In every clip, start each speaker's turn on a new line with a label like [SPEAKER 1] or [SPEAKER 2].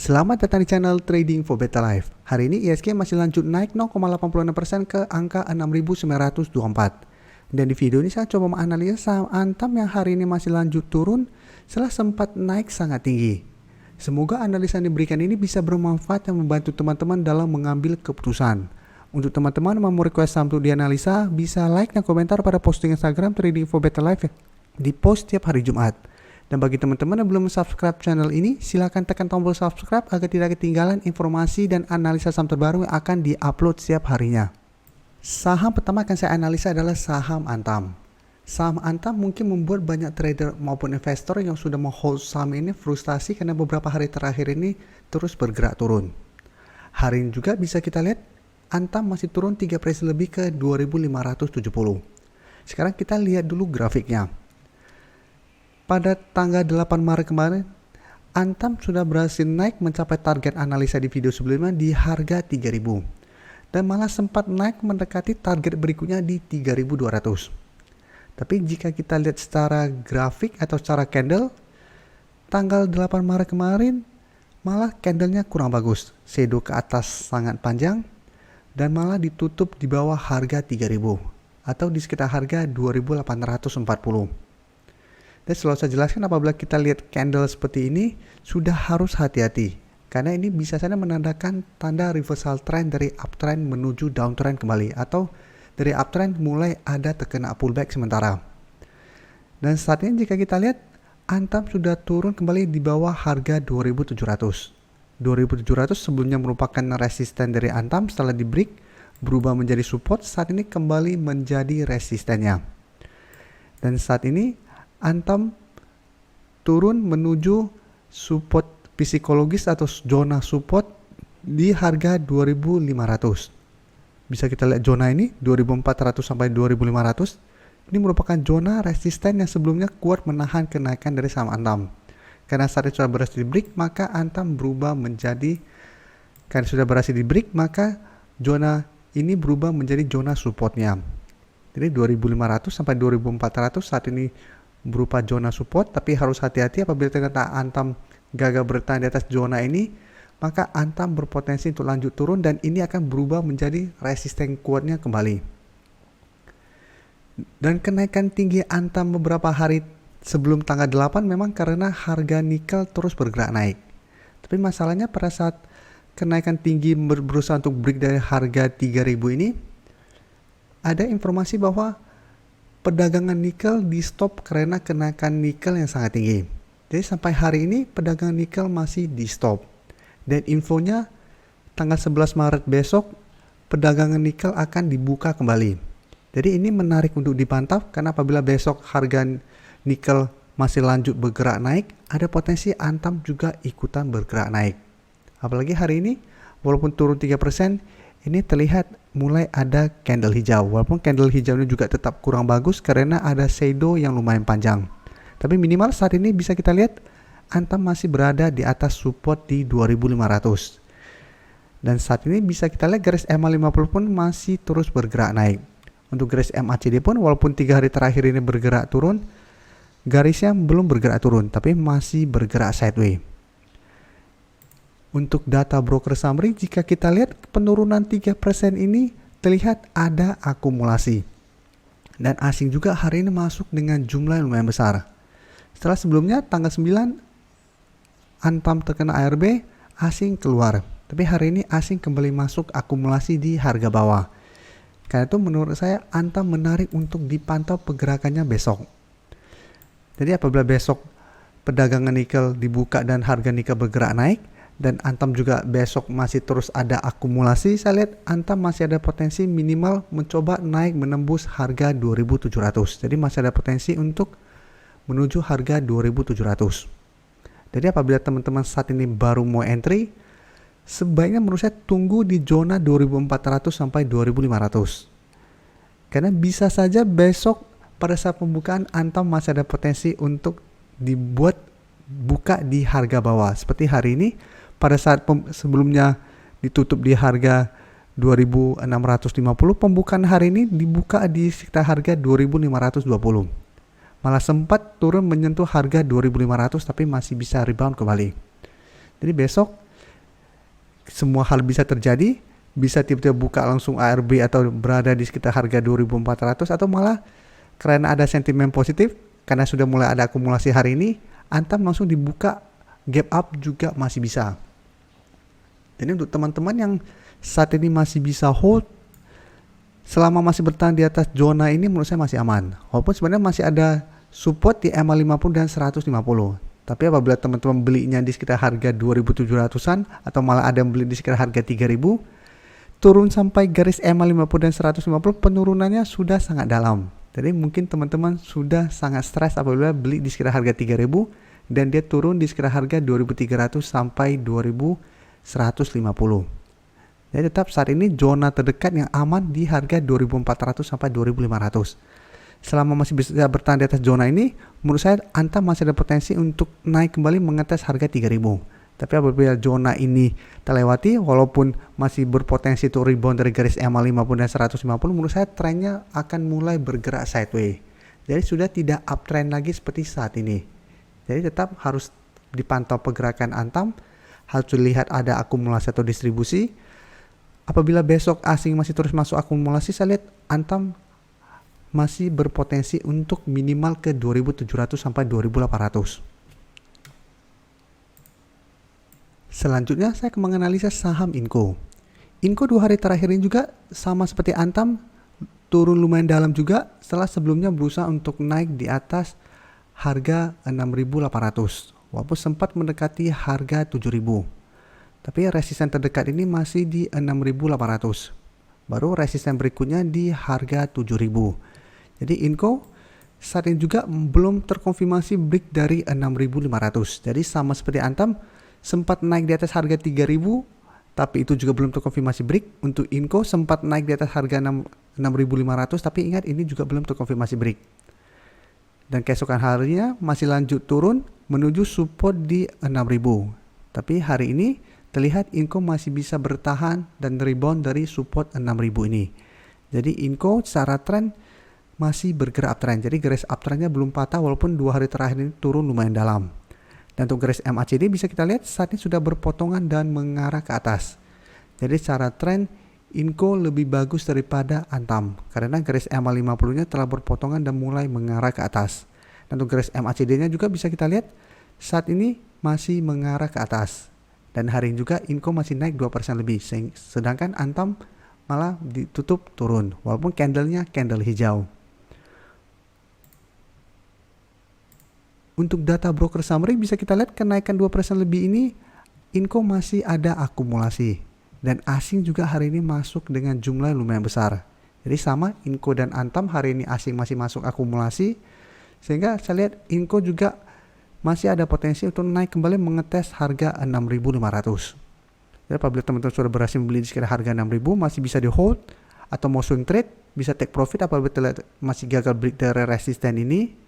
[SPEAKER 1] Selamat datang di channel Trading for Better Life. Hari ini ISG masih lanjut naik 0,86% ke angka 6.924. Dan di video ini saya coba menganalisa saham Antam yang hari ini masih lanjut turun setelah sempat naik sangat tinggi. Semoga analisa yang diberikan ini bisa bermanfaat dan membantu teman-teman dalam mengambil keputusan. Untuk teman-teman yang mau request saham untuk dianalisa, bisa like dan komentar pada posting Instagram Trading for Better Life di post tiap hari Jumat. Dan bagi teman-teman yang belum subscribe channel ini, silakan tekan tombol subscribe agar tidak ketinggalan informasi dan analisa saham terbaru yang akan diupload setiap harinya. Saham pertama akan saya analisa adalah saham Antam. Saham Antam mungkin membuat banyak trader maupun investor yang sudah menghold saham ini frustasi karena beberapa hari terakhir ini terus bergerak turun. Hari ini juga bisa kita lihat Antam masih turun 3% lebih ke 2.570. Sekarang kita lihat dulu grafiknya. Pada tanggal 8 Maret kemarin, Antam sudah berhasil naik mencapai target analisa di video sebelumnya di harga 3.000. Dan malah sempat naik mendekati target berikutnya di 3.200. Tapi jika kita lihat secara grafik atau secara candle, tanggal 8 Maret kemarin malah candlenya kurang bagus. Shadow ke atas sangat panjang dan malah ditutup di bawah harga 3.000 atau di sekitar harga 2.840. Dan selalu saya jelaskan apabila kita lihat candle seperti ini sudah harus hati-hati karena ini bisa saja menandakan tanda reversal trend dari uptrend menuju downtrend kembali atau dari uptrend mulai ada terkena pullback sementara. Dan saat ini jika kita lihat Antam sudah turun kembali di bawah harga 2.700. 2.700 sebelumnya merupakan resisten dari Antam, setelah di break berubah menjadi support, saat ini kembali menjadi resistennya. Dan saat ini Antam turun menuju support psikologis atau zona support di harga 2.500. Bisa kita lihat zona ini 2.400 sampai 2.500. Ini merupakan zona resisten yang sebelumnya kuat menahan kenaikan dari saham Antam. Karena saat itu sudah berhasil di break, maka Antam berubah menjadi, karena sudah berhasil di break, maka zona ini berubah menjadi zona supportnya. Jadi 2.500 sampai 2.400 saat ini berupa zona support, tapi harus hati-hati apabila ternyata Antam gagal bertahan di atas zona ini, maka Antam berpotensi untuk lanjut turun dan ini akan berubah menjadi resisten kuatnya kembali. Dan kenaikan tinggi Antam beberapa hari sebelum tanggal 8 memang karena harga nikel terus bergerak naik. Tapi masalahnya pada saat kenaikan tinggi berusaha untuk break dari harga 3.000 ini, ada informasi bahwa perdagangan nikel di stop karena kenaikan nikel yang sangat tinggi. Jadi sampai hari ini perdagangan nikel masih di stop. Dan infonya tanggal 11 Maret besok perdagangan nikel akan dibuka kembali. Jadi ini menarik untuk dipantau karena apabila besok harga nikel masih lanjut bergerak naik, ada potensi Antam juga ikutan bergerak naik. Apalagi hari ini walaupun turun 3%, ini terlihat mulai ada candle hijau. Walaupun candle hijau ini juga tetap kurang bagus karena ada shadow yang lumayan panjang. Tapi minimal saat ini bisa kita lihat Antam masih berada di atas support di 2.500. Dan saat ini bisa kita lihat garis MA50 pun masih terus bergerak naik. Untuk garis MACD pun walaupun 3 hari terakhir ini bergerak turun, garisnya belum bergerak turun tapi masih bergerak sideways. Untuk data broker summary, jika kita lihat penurunan 3% ini terlihat ada akumulasi. Dan asing juga hari ini masuk dengan jumlah yang lumayan besar. Setelah sebelumnya tanggal 9 Antam terkena ARB, asing keluar. Tapi hari ini asing kembali masuk akumulasi di harga bawah. Karena itu menurut saya Antam menarik untuk dipantau pergerakannya besok. Jadi apabila besok perdagangan nikel dibuka dan harga nikel bergerak naik, dan Antam juga besok masih terus ada akumulasi, saya lihat Antam masih ada potensi minimal mencoba naik menembus harga 2.700. Jadi masih ada potensi untuk menuju harga 2.700. Jadi apabila teman-teman saat ini baru mau entry, sebaiknya menurut saya tunggu di zona 2.400 sampai 2.500. Karena bisa saja besok pada saat pembukaan Antam masih ada potensi untuk dibuat buka di harga bawah. Seperti hari ini pada saat sebelumnya ditutup di harga 2.650, pembukaan hari ini dibuka di sekitar harga 2.520. Malah sempat turun menyentuh harga 2.500 tapi masih bisa rebound kembali. Jadi besok semua hal bisa terjadi, bisa tiba-tiba buka langsung ARB atau berada di sekitar harga 2400, atau malah karena ada sentimen positif, karena sudah mulai ada akumulasi hari ini, Antam langsung dibuka gap up juga masih bisa. Jadi untuk teman-teman yang saat ini masih bisa hold, selama masih bertahan di atas zona ini menurut saya masih aman. Walaupun sebenarnya masih ada support di MA50 dan 150. Tapi apabila teman-teman belinya di sekitar harga 2.700-an atau malah ada yang beli di sekitar harga 3.000, turun sampai garis MA50 dan 150, penurunannya sudah sangat dalam. Jadi mungkin teman-teman sudah sangat stres apabila beli di sekitar harga 3.000 dan dia turun di sekitar harga 2.300 sampai 2.150. Jadi tetap saat ini zona terdekat yang aman di harga 2.400 sampai 2.500. Selama masih bisa bertahan di atas zona ini, menurut saya Antam masih ada potensi untuk naik kembali mengetes harga 3.000. Tapi apabila zona ini terlewati, walaupun masih berpotensi untuk rebound dari garis MA50 dan 150, menurut saya trennya akan mulai bergerak sideways. Jadi sudah tidak uptrend lagi seperti saat ini. Jadi tetap harus dipantau pergerakan Antam, harus dilihat ada akumulasi atau distribusi. Apabila besok asing masih terus masuk akumulasi, saya lihat Antam masih berpotensi untuk minimal ke 2.700 sampai 2.800. Selanjutnya saya akan menganalisa saham Inco. Inco 2 hari terakhir ini juga sama seperti Antam, turun lumayan dalam juga setelah sebelumnya berusaha untuk naik di atas harga 6.800. Walaupun sempat mendekati harga 7.000. Tapi resisten terdekat ini masih di 6.800. Baru resisten berikutnya di harga 7.000. Jadi Inco saat ini juga belum terkonfirmasi break dari 6.500. Jadi sama seperti Antam, sempat naik di atas harga 3.000, tapi itu juga belum terkonfirmasi break. Untuk Inco sempat naik di atas harga 6.500, tapi ingat ini juga belum terkonfirmasi break. Dan keesokan harinya masih lanjut turun menuju support di 6.000. Tapi hari ini terlihat Inco masih bisa bertahan dan rebound dari support 6.000 ini. Jadi Inco secara tren masih bergerak uptrend. Jadi garis uptrendnya belum patah walaupun 2 hari terakhir ini turun lumayan dalam. Dan untuk garis MACD bisa kita lihat saat ini sudah berpotongan dan mengarah ke atas. Jadi secara tren Inco lebih bagus daripada Antam karena garis MA50 nya telah berpotongan dan mulai mengarah ke atas. Dan untuk garis MACD nya juga bisa kita lihat saat ini masih mengarah ke atas. Dan hari ini juga Inco masih naik 2% lebih, sedangkan Antam malah ditutup turun walaupun candlenya candle hijau. Untuk data broker summary bisa kita lihat kenaikan 2% lebih ini Inco masih ada akumulasi dan asing juga hari ini masuk dengan jumlah lumayan besar. Jadi sama Inco dan Antam hari ini asing masih masuk akumulasi sehingga saya lihat Inco juga masih ada potensi untuk naik kembali mengetes harga 6.500. Jadi apabila teman-teman sudah berhasil membeli di sekitar harga 6.000 masih bisa di hold atau mau swing trade, bisa take profit apabila masih gagal break dari resisten ini.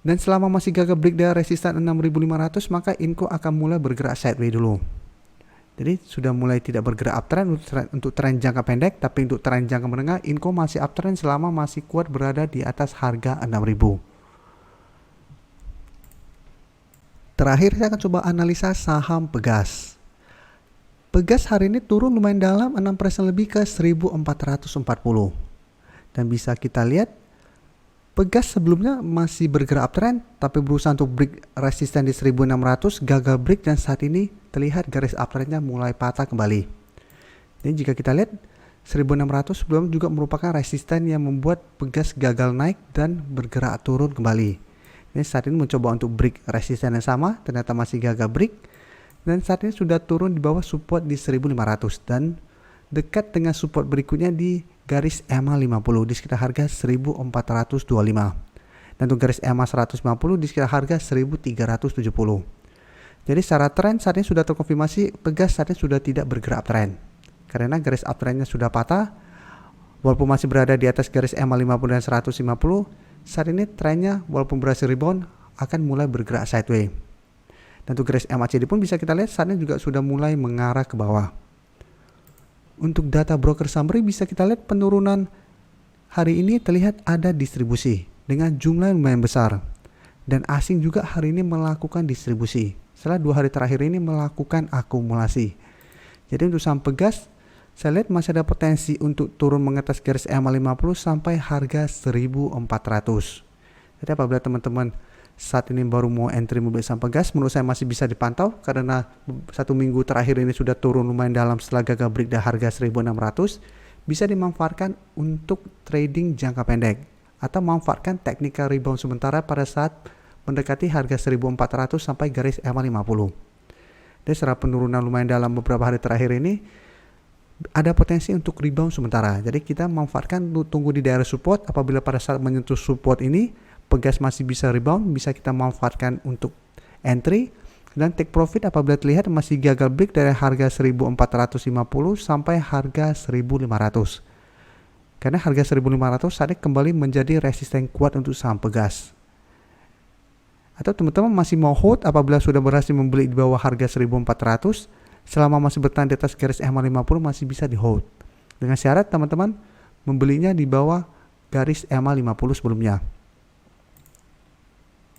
[SPEAKER 1] Dan selama masih gagal break dari resisten 6.500 maka Inco akan mulai bergerak sideways dulu. Jadi sudah mulai tidak bergerak uptrend untuk tren jangka pendek, tapi untuk tren jangka menengah Inco masih uptrend selama masih kuat berada di atas harga 6.000. Terakhir saya akan coba analisa saham Pegas. Pegas hari ini turun lumayan dalam 6% lebih ke 1.440. Dan bisa kita lihat Pegas sebelumnya masih bergerak uptrend tapi berusaha untuk break resisten di 1.600, gagal break dan saat ini terlihat garis uptrendnya mulai patah kembali. Dan jika kita lihat 1.600 sebelum juga merupakan resisten yang membuat Pegas gagal naik dan bergerak turun kembali. Ini saat ini mencoba untuk break resisten yang sama, ternyata masih gagal break dan saat ini sudah turun di bawah support di 1.500 dan dekat dengan support berikutnya di garis MA50 di sekitar harga 1.425 dan untuk garis MA150 di sekitar harga 1.370. Jadi secara tren saat ini sudah terkonfirmasi Pegas saat ini sudah tidak bergerak uptrend karena garis uptrendnya sudah patah. Walaupun masih berada di atas garis MA50 dan 150, saat ini trennya walaupun berhasil rebound akan mulai bergerak sideways. Dan untuk garis MACD pun bisa kita lihat saat ini juga sudah mulai mengarah ke bawah. Untuk data broker summary bisa kita lihat penurunan hari ini terlihat ada distribusi dengan jumlah yang lumayan besar. Dan asing juga hari ini melakukan distribusi. Setelah 2 hari terakhir ini melakukan akumulasi. Jadi untuk saham Pegas, saya lihat masih ada potensi untuk turun mengatas garis EMA 50 sampai harga 1400. Jadi apabila teman-teman saat ini baru mau entry membeli saham Pegas, menurut saya masih bisa dipantau karena 1 minggu terakhir ini sudah turun lumayan dalam setelah gagal break di harga 1600. Bisa dimanfaatkan untuk trading jangka pendek atau manfaatkan technical rebound sementara pada saat mendekati harga 1400 sampai garis EMA 50. Dan setelah penurunan lumayan dalam beberapa hari terakhir ini ada potensi untuk rebound sementara. Jadi kita manfaatkan tunggu di daerah support. Apabila pada saat menyentuh support ini Pegas masih bisa rebound, bisa kita manfaatkan untuk entry dan take profit apabila terlihat masih gagal break dari harga 1450 sampai harga 1500. Karena harga 1500 saat ini kembali menjadi resisten kuat untuk saham Pegas. Atau teman-teman masih mau hold apabila sudah berhasil membeli di bawah harga 1400, selama masih bertahan di atas garis EMA 50 masih bisa di hold. Dengan syarat teman-teman membelinya di bawah garis EMA 50 sebelumnya.